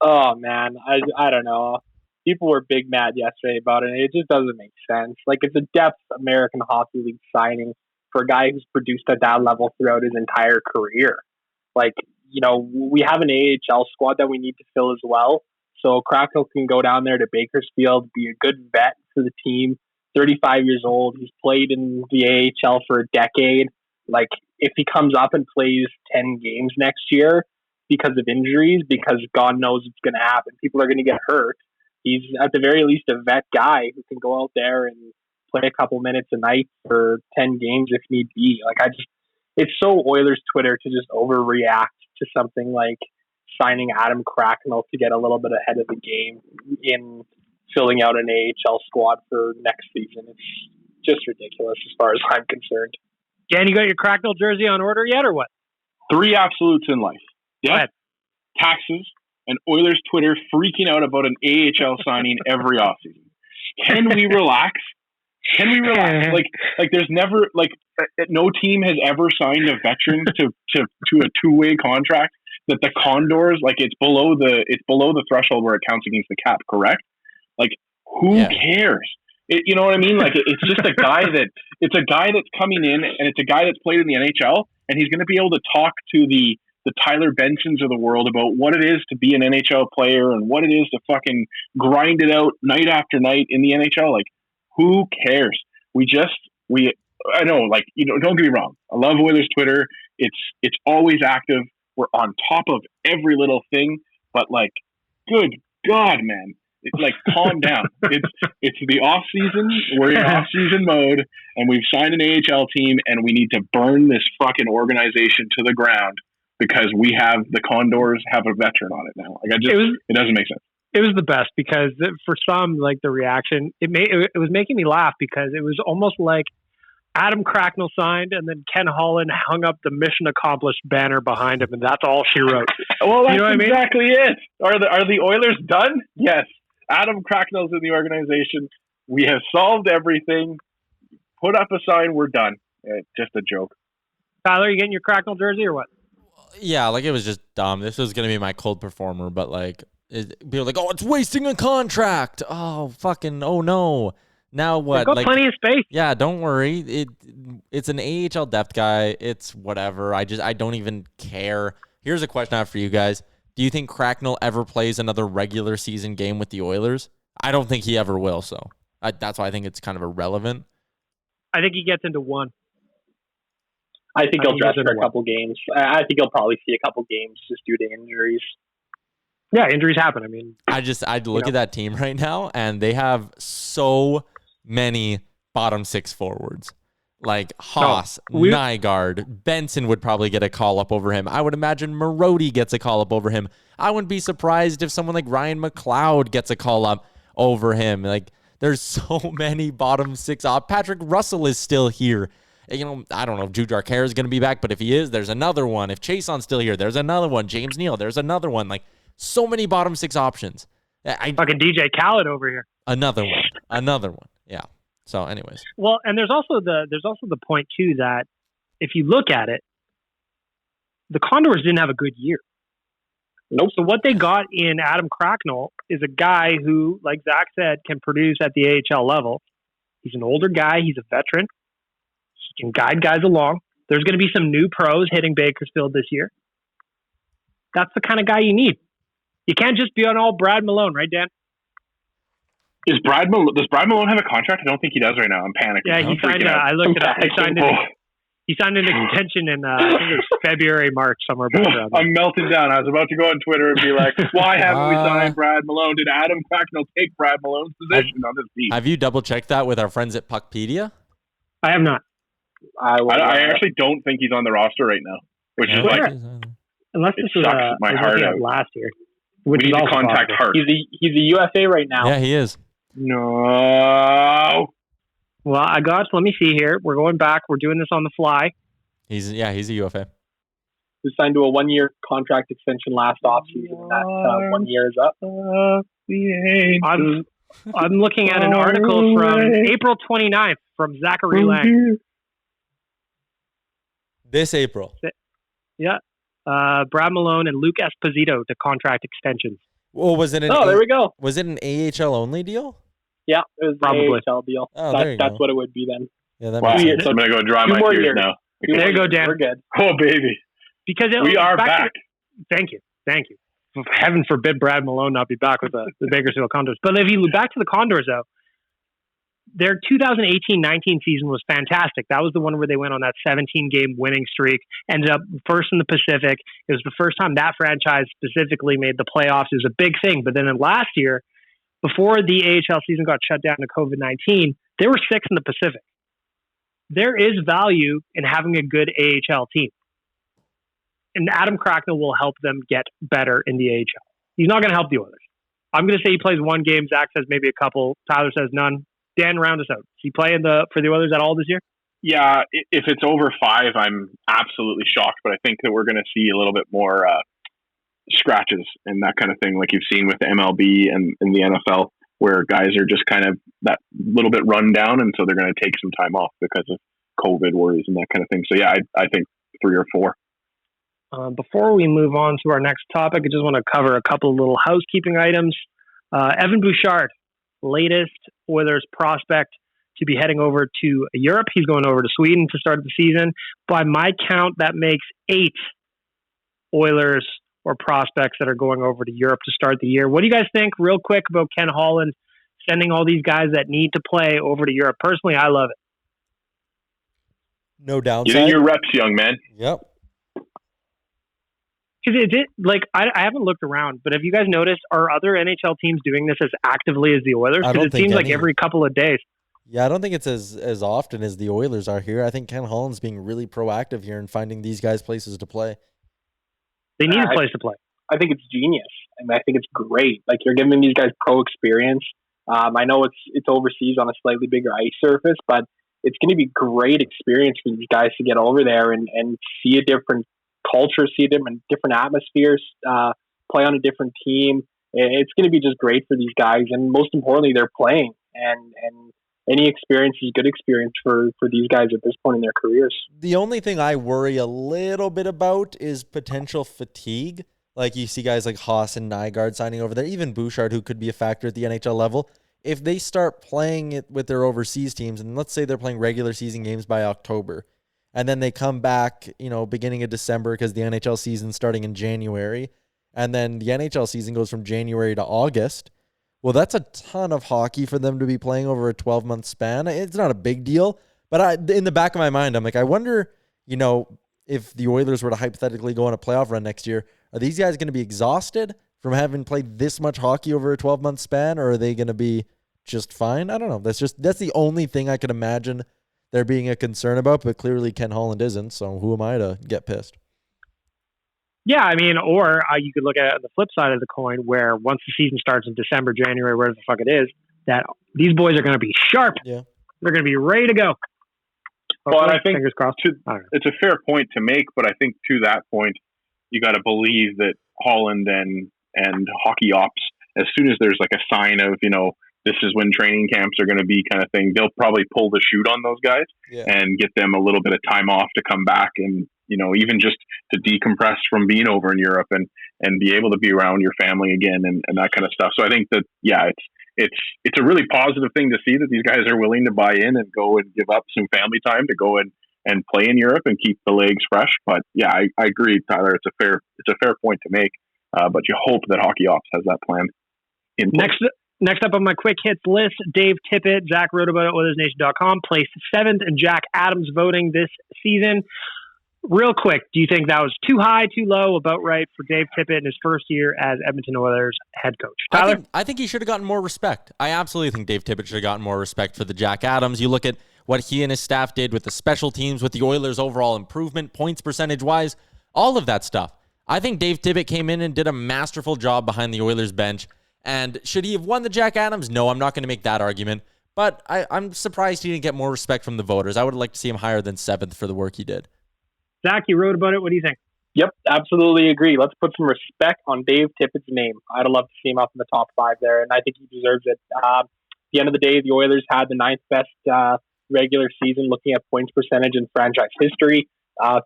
Oh, man. I don't know. People were big mad yesterday about it. It just doesn't make sense. Like, it's a depth American Hockey League signing for a guy who's produced at that level throughout his entire career. Like, we have an AHL squad that we need to fill as well. So Cracknell can go down there to Bakersfield, be a good vet for the team. 35 years old. He's played in the AHL for a decade. Like, if he comes up and plays 10 games next year because of injuries, because God knows it's going to happen, people are going to get hurt. He's at the very least a vet guy who can go out there and play a couple minutes a night for 10 games if need be. Like, it's so Oilers Twitter to just overreact to something like signing Adam Cracknell to get a little bit ahead of the game in filling out an AHL squad for next season. It's just ridiculous as far as I'm concerned. Dan, you got your Cracknell jersey on order yet or what? 3 absolutes in life. Yeah. Taxes and Oilers Twitter freaking out about an AHL signing every offseason. Can we relax? Like there's never, no team has ever signed a veteran to a 2-way contract that the Condors, it's below the threshold where it counts against the cap, correct? Like, who cares? You know what I mean? Like, it's just a guy that's coming in, and it's a guy that's played in the NHL, and he's going to be able to talk to the Tyler Bensons of the world about what it is to be an NHL player and what it is to fucking grind it out night after night in the NHL. Like, who cares? I know, don't get me wrong. I love Oilers Twitter. It's always active. We're on top of every little thing, but good God, man. Calm down. It's the off season. We're in off season mode, and we've signed an AHL team, and we need to burn this fucking organization to the ground because the Condors have a veteran on it now. It doesn't make sense. It was the best because for some, the reaction, it was making me laugh because it was almost like Adam Cracknell signed, and then Ken Holland hung up the mission accomplished banner behind him, and that's all she wrote. Well, that's exactly it. Are the Oilers done? Yes. Adam Cracknell's in the organization. We have solved everything. Put up a sign. We're done. Just a joke. Tyler, you getting your Cracknell jersey or what? Yeah, it was just dumb. This was going to be my cold performer, but people are it's wasting a contract. Oh, no. Now what? They've got plenty of space. Yeah, don't worry. It's an AHL depth guy. It's whatever. I don't even care. Here's a question I have for you guys. Do you think Cracknell ever plays another regular season game with the Oilers? I don't think he ever will, so that's why I think it's kind of irrelevant. I think he gets into one. I think he'll dress for a couple games. I think he'll probably see a couple games just due to injuries. Yeah, injuries happen. I mean, I'd look at that team right now, and they have so many bottom 6 forwards. Haas, Nygaard, Benson would probably get a call-up over him. I would imagine Marody gets a call-up over him. I wouldn't be surprised if someone like Ryan McLeod gets a call-up over him. There's so many bottom 6. Patrick Russell is still here. I don't know if Jujhar Khaira is going to be back, but if he is, there's another one. If Chason's still here, there's another one. James Neal, there's another one. So many bottom 6 options. Fucking DJ Khaled over here. Another one. Yeah. So, anyways. Well, and there's also the point too that if you look at it, the Condors didn't have a good year. Nope. So what they got in Adam Cracknell is a guy who, like Zach said, can produce at the AHL level. He's an older guy. He's a veteran. He can guide guys along. There's going to be some new pros hitting Bakersfield this year. That's the kind of guy you need. You can't just be on all Brad Malone, right, Dan? Does Brad Malone have a contract? I don't think he does right now. I'm panicking. Yeah, he signed. I looked it up. He signed an extension in I think it was February, March, somewhere back around there. I'm melting down. I was about to go on Twitter and be like, "Why haven't we signed Brad Malone? Did Adam Cracknell take Brad Malone's position on this team?" Have you double checked that with our friends at Puckpedia? I have not. I actually don't think he's on the roster right now, which is like, unless this was my heart out. Last year. We need to contact Hart. He's a UFA right now. Yeah, he is. No. Well, let me see here. We're going back. We're doing this on the fly. He's a UFA. He signed to a 1-year contract extension last offseason, and that 1 year is up. I'm looking at an article from April 29th from Zachary Lang. This April. Yeah. Brad Malone and Luke Esposito to contract extensions. Well, was it there we go. Was it an AHL only deal? Yeah, it was probably an AHL deal. Oh, that's what it would be then. Yeah, that wow. makes sense. I'm gonna go dry my tears now. There you go, Dan. We're good. Oh, baby. Because we are back. Thank you. Heaven forbid Brad Malone not be back with the Bakersfield Condors. But if you look back to the Condors, though, their 2018-19 season was fantastic. That was the one where they went on that 17-game winning streak, ended up first in the Pacific. It was the first time that franchise specifically made the playoffs. It was a big thing. But then last year, before the AHL season got shut down to COVID-19, they were sixth in the Pacific. There is value in having a good AHL team. And Adam Cracknell will help them get better in the AHL. He's not going to help the Oilers. I'm going to say he plays one game. Zach says maybe a couple. Tyler says none. Dan, round us out. Is he playing for the Oilers at all this year? Yeah, if it's over 5, I'm absolutely shocked. But I think that we're going to see a little bit more scratches and that kind of thing, like you've seen with the MLB and in the NFL, where guys are just kind of that little bit run down, and so they're going to take some time off because of COVID worries and that kind of thing. So yeah, I think 3 or 4. Before we move on to our next topic, I just want to cover a couple of little housekeeping items. Evan Bouchard, latest Oilers prospect to be heading over to Europe. He's going over to Sweden to start the season. By my count, that makes 8 Oilers or prospects that are going over to Europe to start the year. What do you guys think, real quick, about Ken Holland sending all these guys that need to play over to Europe? Personally, I love it. No downside. Getting your reps, young man. Yep. Because I haven't looked around, but have you guys noticed, are other NHL teams doing this as actively as the Oilers? Because it seems like every couple of days. Yeah, I don't think it's as often as the Oilers are here. I think Ken Holland's being really proactive here and finding these guys places to play. They need a place to play. I think it's genius. I mean, I think it's great. Like, you're giving these guys pro experience. I know it's overseas on a slightly bigger ice surface, but it's going to be great experience for these guys to get over there and see a different culture, see different atmospheres, play on a different team. It's going to be just great for these guys, and most importantly, they're playing. And any experience is good experience for these guys at this point in their careers. The only thing I worry a little bit about is potential fatigue. Like, you see guys like Haas and Nygaard signing over there, even Bouchard, who could be a factor at the NHL level. If they start playing it with their overseas teams, and let's say they're playing regular season games by October, and then they come back, beginning of December because the NHL season's starting in January, and then the NHL season goes from January to August. Well, that's a ton of hockey for them to be playing over a 12-month span. It's not a big deal, but in the back of my mind, I'm like, I wonder, if the Oilers were to hypothetically go on a playoff run next year, are these guys going to be exhausted from having played this much hockey over a 12-month span, or are they going to be just fine? I don't know. That's the only thing I can imagine there being a concern about, but clearly Ken Holland isn't, so who am I to get pissed? Yeah, I mean, or you could look at the flip side of the coin, where once the season starts in December, January, whatever the fuck it is, that these boys are going to be sharp. Yeah. They're going to be ready to go. Well, and I think fingers crossed. It's a fair point to make, but I think to that point, you got to believe that Holland and hockey ops, as soon as there's like a sign of, this is when training camps are going to be kind of thing. They'll probably pull the chute on those guys and get them a little bit of time off to come back and, even just to decompress from being over in Europe and be able to be around your family again and that kind of stuff. So I think that, it's a really positive thing to see that these guys are willing to buy in and go and give up some family time to go and play in Europe and keep the legs fresh. But yeah, I agree, Tyler. It's a fair point to make. But you hope that Hockey Ops has that plan in place. Next up on my quick hits list, Dave Tippett. Zach wrote about it at Oilersnation.com. Placed 7th in Jack Adams voting this season. Real quick, do you think that was too high, too low, about right for Dave Tippett in his first year as Edmonton Oilers head coach? Tyler? I think he should have gotten more respect. I absolutely think Dave Tippett should have gotten more respect for the Jack Adams. You look at what he and his staff did with the special teams, with the Oilers' overall improvement, points percentage-wise, all of that stuff. I think Dave Tippett came in and did a masterful job behind the Oilers bench. And should he have won the Jack Adams? No, I'm not going to make that argument. But I'm surprised he didn't get more respect from the voters. I would like to see him higher than 7th for the work he did. Zach, you wrote about it. What do you think? Yep, absolutely agree. Let's put some respect on Dave Tippett's name. I'd love to see him up in the top 5 there, and I think he deserves it. At the end of the day, the Oilers had the 9th best regular season looking at points percentage in franchise history.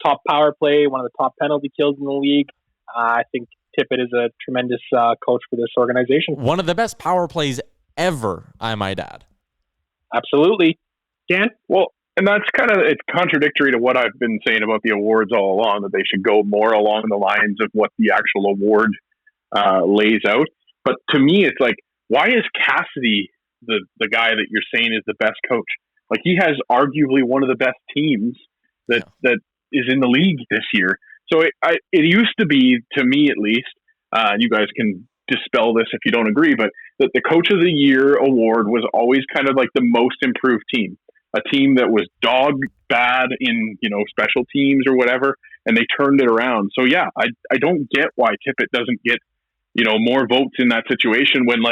Top power play, one of the top penalty kills in the league. I think Tippett is a tremendous coach for this organization. One of the best power plays ever, I might add. Absolutely. Dan? Well, and that's it's contradictory to what I've been saying about the awards all along, that they should go more along the lines of what the actual award lays out. But to me, it's like, why is Cassidy the guy that you're saying is the best coach? Like, he has arguably one of the best teams that is in the league this year. So it used to be, to me at least, and you guys can dispel this if you don't agree, but that the Coach of the Year award was always kind of like the most improved team. A team that was dog bad in, special teams or whatever, and they turned it around. So yeah, I don't get why Tippett doesn't get, more votes in that situation when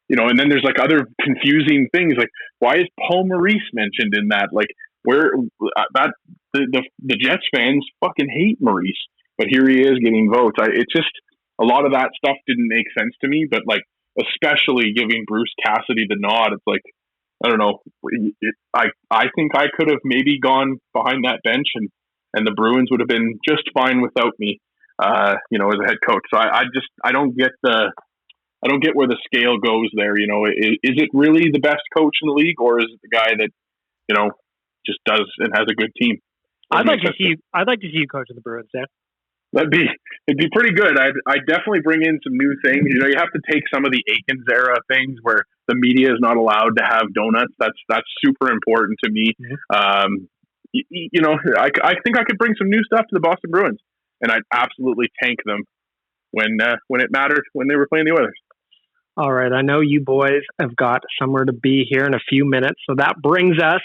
and then there's other confusing things. Like, why is Paul Maurice mentioned in that? Like, where the Jets fans fucking hate Maurice, but here he is getting votes. It's just, a lot of that stuff didn't make sense to me, but especially giving Bruce Cassidy the nod, it's like, I don't know. I think I could have maybe gone behind that bench and the Bruins would have been just fine without me, as a head coach. So I don't get where the scale goes there. Is it really the best coach in the league, or is it the guy that, just does and has a good team? I'd like to see you coaching the Bruins, Dan. It'd be pretty good. I'd definitely bring in some new things. You have to take some of the Aikens era things where the media is not allowed to have donuts. That's super important to me. Mm-hmm. I think I could bring some new stuff to the Boston Bruins, and I'd absolutely tank them when it mattered, when they were playing the Oilers. All right, I know you boys have got somewhere to be here in a few minutes, so that brings us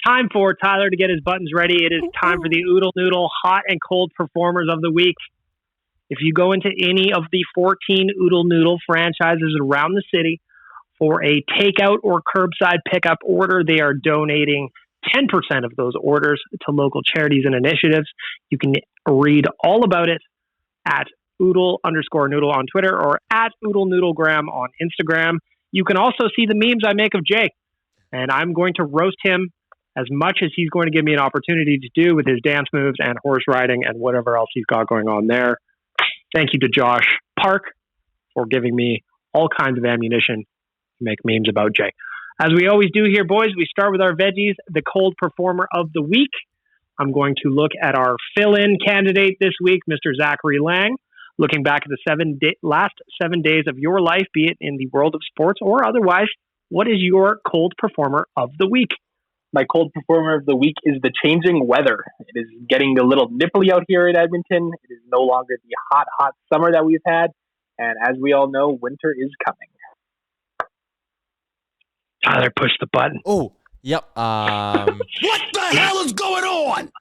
time for Tyler to get his buttons ready. It is time for the Oodle Noodle hot and cold performers of the week. If you go into any of the 14 Oodle Noodle franchises around the city for a takeout or curbside pickup order, they are donating 10% of those orders to local charities and initiatives. You can read all about it at Oodle_Noodle on Twitter or at Oodle Noodlegram on Instagram. You can also see the memes I make of Jake, and I'm going to roast him as much as he's going to give me an opportunity to do with his dance moves and horse riding and whatever else he's got going on there. Thank you to Josh Park for giving me all kinds of ammunition to make memes about Jay. As we always do here, boys, we start with our veggies, the cold performer of the week. I'm going to look at our fill-in candidate this week, Mr. Zachary Lang. Looking back at the last 7 days of your life, be it in the world of sports or otherwise, what is your cold performer of the week? My cold performer of the week is the changing weather. It is getting a little nipply out here in Edmonton. It is no longer the hot summer that we've had. And as we all know, winter is coming. Tyler, push the button. Oh, yep. What the hell is going on?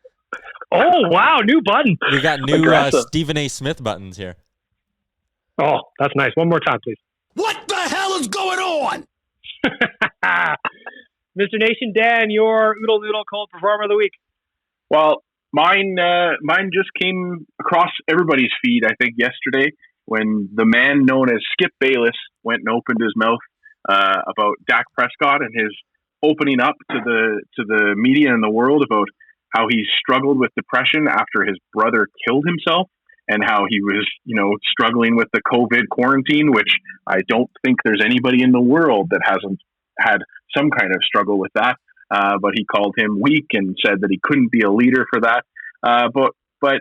Oh, wow. New button. We got new Stephen A. Smith buttons here. Oh, that's nice. One more time, please. What the hell is going on? Mr. Nation Dan, your Oodle Noodle cold performer of the week. Well, mine just came across everybody's feed, I think, yesterday when the man known as Skip Bayless went and opened his mouth about Dak Prescott and his opening up to the media and the world about how he struggled with depression after his brother killed himself, and how he was, struggling with the COVID quarantine, which I don't think there's anybody in the world that hasn't had some kind of struggle with that. But he called him weak and said that he couldn't be a leader for that. But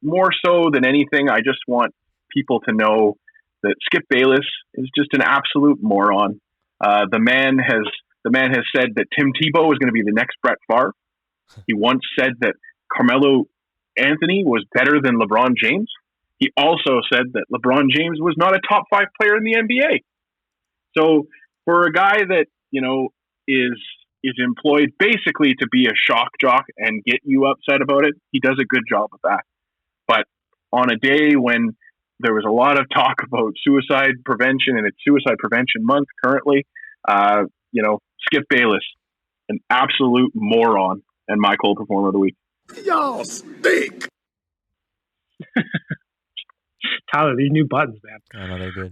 more so than anything, I just want people to know that Skip Bayless is just an absolute moron. The man has said that Tim Tebow is going to be the next Brett Favre. He once said that Carmelo Anthony was better than LeBron James. He also said that LeBron James was not a top 5 player in the NBA. So for a guy that, is employed basically to be a shock jock and get you upset about it, he does a good job of that. But on a day when there was a lot of talk about suicide prevention, and it's Suicide Prevention Month currently, Skip Bayless, an absolute moron, and my cold performer of the week. Y'all stink. Tyler, these new buttons, man. I know they're good.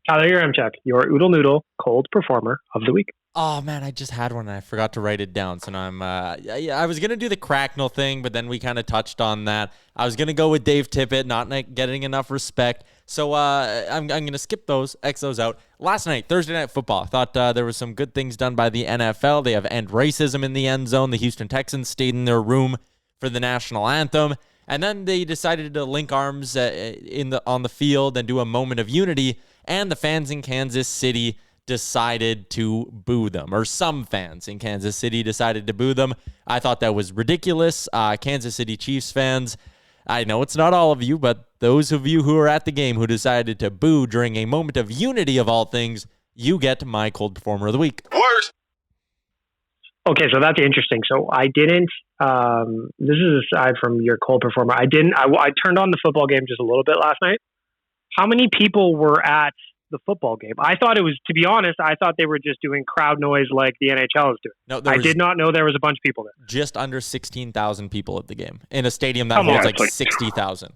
Tyler Yaremchuk, your Oodle Noodle cold performer of the week. Oh man, I just had one and I forgot to write it down. So now I was gonna do the Cracknell thing, but then we kind of touched on that. I was gonna go with Dave Tippett, not getting enough respect. So I'm gonna skip those, X those out. Last night, Thursday Night Football. I thought there was some good things done by the NFL. They have End Racism in the end zone. The Houston Texans stayed in their room for the national anthem, and then they decided to link arms on the field and do a moment of unity. And the fans in Kansas City decided to boo them, or some fans in Kansas City decided to boo them. I thought that was ridiculous. Kansas City Chiefs fans, I know it's not all of you, but those of you who are at the game who decided to boo during a moment of unity of all things, you get my cold performer of the week. Worst. Okay, so that's interesting. So I didn't, this is aside from your cold performer, I turned on the football game just a little bit last night. How many people were at the football game? I thought it was, to be honest, I thought they were just doing crowd noise like the NHL is doing. No, I did not know there was a bunch of people there. Just under 16,000 people at the game in a stadium that holds like 60,000.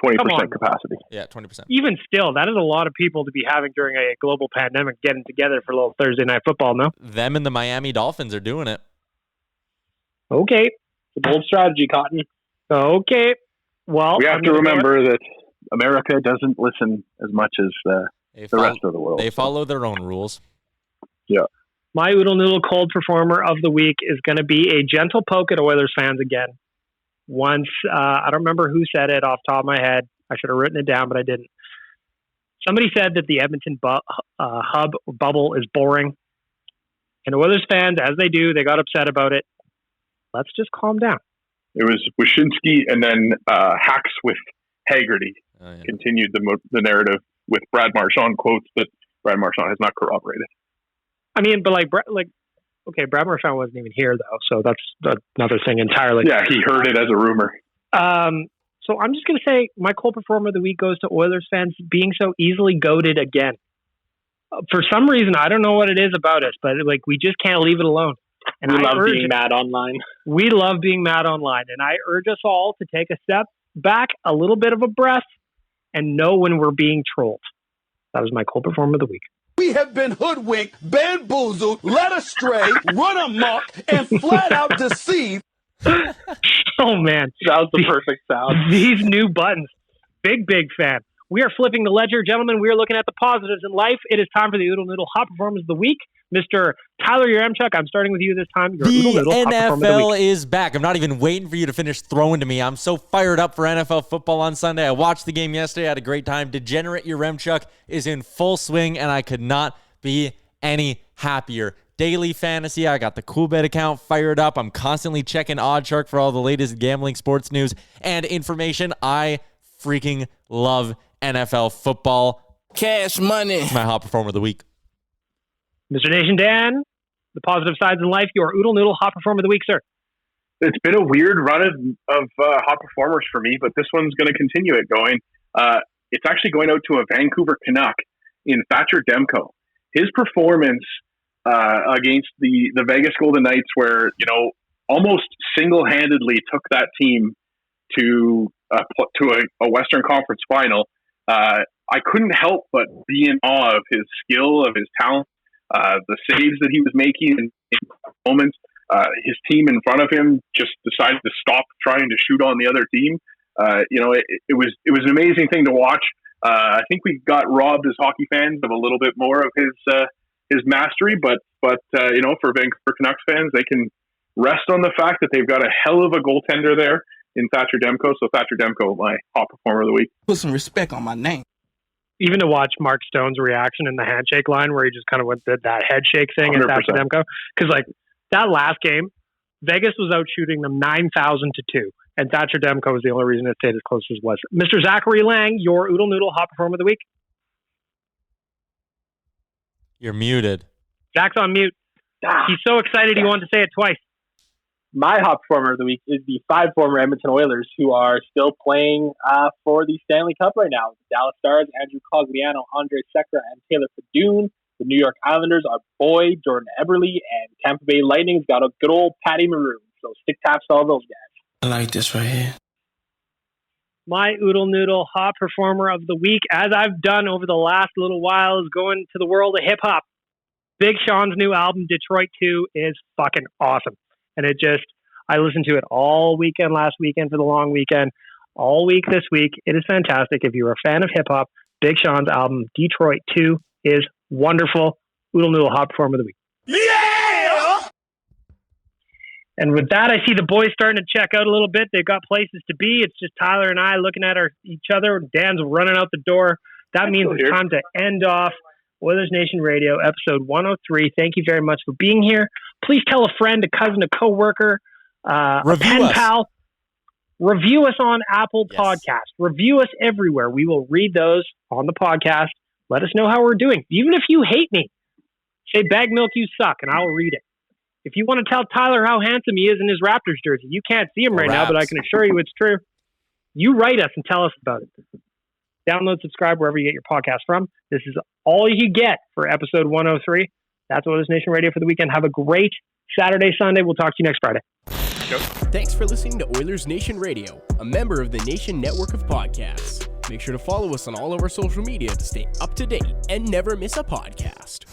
20% capacity. Yeah, 20%. Even still, that is a lot of people to be having during a global pandemic getting together for a little Thursday night football, no? Them and the Miami Dolphins are doing it. Okay. It's a bold strategy, Cotton. Okay. Well, we have to remember that America doesn't listen as much as the rest of the world. They follow their own rules. Yeah. My Oodle Noodle cold performer of the week is going to be a gentle poke at Oilers fans again. Once, I don't remember who said it off the top of my head. I should have written it down, but I didn't. Somebody said that the Edmonton hub bubble is boring. And Oilers fans, as they do, they got upset about it. Let's just calm down. It was Wyshynski and then Hacks with Haggerty. Continued the narrative with Brad Marchand quotes that Brad Marchand has not corroborated. I mean, but okay, Brad Marchand wasn't even here though, so that's another thing entirely. Yeah, he heard it as a rumor. So I'm just going to say my cold performer of the week goes to Oilers fans being so easily goated again. For some reason, I don't know what it is about us, but we just can't leave it alone. And we love being mad online. We love being mad online, and I urge us all to take a step back, a little bit of a breath, and know when we're being trolled. That was my cold performer of the week. We have been hoodwinked, bamboozled, led astray, run amok, and flat out deceived. Oh, man. That was the perfect sound. These new buttons. Big fan. We are flipping the ledger. Gentlemen, we are looking at the positives in life. It is time for the Oodle Noodle Hot Performance of the Week. Mr. Tyler Yaremchuk, I'm starting with you this time. Your Oodle Noodle Hot Performance of the NFL Week. is back. I'm not even waiting for you to finish throwing to me. I'm so fired up for NFL football on Sunday. I watched the game yesterday. I had a great time. Degenerate Yaremchuk is in full swing, and I could not be any happier. Daily fantasy, I got the Coolbet account fired up. I'm constantly checking OddsShark for all the latest gambling, sports news, and information. I freaking love NFL football. Cash money. My hot performer of the week. Mr. Nation Dan, the positive sides in life, your Oodle Noodle Hot Performer of the Week, sir. It's been a weird run of hot performers for me, but this one's going to continue it going. It's actually going out to a Vancouver Canuck in Thatcher Demko. His performance against the Vegas Golden Knights, where almost single-handedly took that team to a Western Conference final. I couldn't help but be in awe of his skill, of his talent, the saves that he was making in moments. His team in front of him just decided to stop trying to shoot on the other team. It was an amazing thing to watch. I think we got robbed as hockey fans of a little bit more of his mastery, but for Vancouver Canucks fans, they can rest on the fact that they've got a hell of a goaltender there in Thatcher Demko. So Thatcher Demko, my hot performer of the week. Put some respect on my name. Even to watch Mark Stone's reaction in the handshake line where he just kind of went that head shake thing 100%. at Thatcher Demko. Because like that last game, Vegas was out shooting them 9,000-2. And Thatcher Demko was the only reason it stayed as close as it was. Mr. Zachary Lang, your Oodle Noodle hot performer of the week. You're muted. Zach's on mute. He's so excited he wanted to say it twice. My hot performer of the week is the 5 former Edmonton Oilers who are still playing for the Stanley Cup right now. The Dallas Stars, Andrew Cogliano, Andre Sekera, and Taylor Fadoon. The New York Islanders are Boyd, Jordan Eberle, and Tampa Bay Lightning's got a good old Patty Maroon. So stick taps to all those guys. I like this right here. My Oodle Noodle hot performer of the week, as I've done over the last little while, is going to the world of hip-hop. Big Sean's new album, Detroit 2, is fucking awesome. And I listened to it all weekend, last weekend for the long weekend, all week this week. It is fantastic. If you're a fan of hip-hop, Big Sean's album, Detroit 2, is wonderful. Oodle Noodle hot performer of the week. Yeah! And with that, I see the boys starting to check out a little bit. They've got places to be. It's just Tyler and I looking at each other. Dan's running out the door. That means it's time to end off Oilers Nation Radio, episode 103. Thank you very much for being here. Please tell a friend, a cousin, a coworker, a pen pal. Review us on Apple Podcasts. Review us everywhere. We will read those on the podcast. Let us know how we're doing. Even if you hate me, say Bag Milk, you suck, and I'll read it. If you want to tell Tyler how handsome he is in his Raptors jersey, you can't see him right now, but I can assure you it's true. You write us and tell us about it. Download, subscribe wherever you get your podcast from. This is all you get for episode 103. That's Oilers Nation Radio for the weekend. Have a great Saturday, Sunday. We'll talk to you next Friday. Thanks for listening to Oilers Nation Radio, a member of the Nation Network of Podcasts. Make sure to follow us on all of our social media to stay up to date and never miss a podcast.